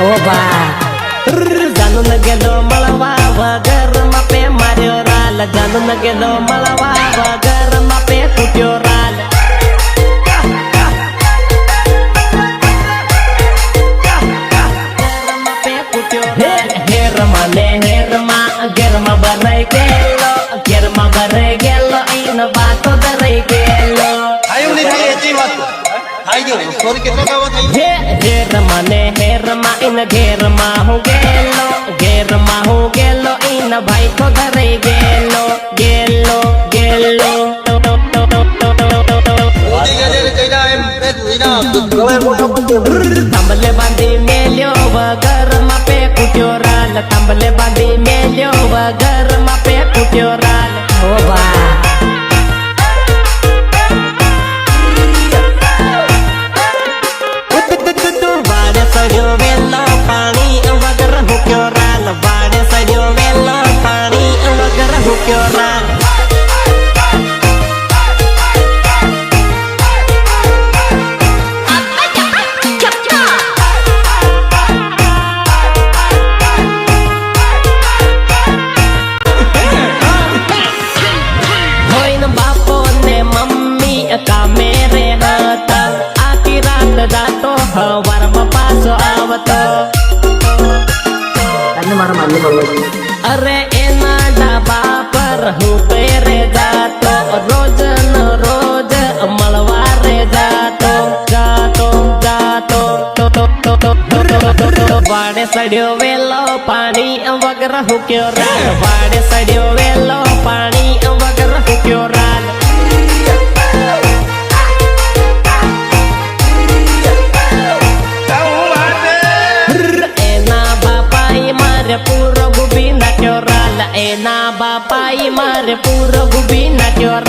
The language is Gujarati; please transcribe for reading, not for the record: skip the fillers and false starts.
ઓ બા જાનું ન ગેલો મળવા વગર માપે માર્યો રાલ જાનું ન ગેલો મળવા વગર માપે કૂટ્યો રાલ ઘેરમાં ભરાઈ ગયેલો ઘેરમાં ભરાઈ ગયેલો ઈન વાતો ધરાઈ ગયેલો હેરમાં ઈન ઘેરમાં હું ગયેલો ઈન ભાઈ તો ધરાઈ ગયેલો ગયેલો ગયેલો તાંબલે બાંધી મેલ્યો વગર માપે કૂટ્યો રાલ તાંબલે બાંધી મેલ્યો વગર માપે કૂટ્યો રાલ ઓ બા વાડે સડ્યો વેલો પાણી વગર હુક્યો રાલ વાડે સડ્યો વેલો પાણી વગર હુક્યો રાલ કામે રે હતા આખી રાત જાતો હવારમાં પાછો આવતો અરે એના ડાબા પર હું પેરે જાતો રોજ ન રોજ મળવા રે જાતો જાતો જાતો વાડે સડ્યો વેલો પાણી વગર હુક્યો રાલ વાડે સડ્યો વેલો પાણી વગર હુક્યો રાલ પૂરો ગુબી નાખ્યો રાલ એના બાપાઈ મારે પૂરો ગુબી નાખ્યો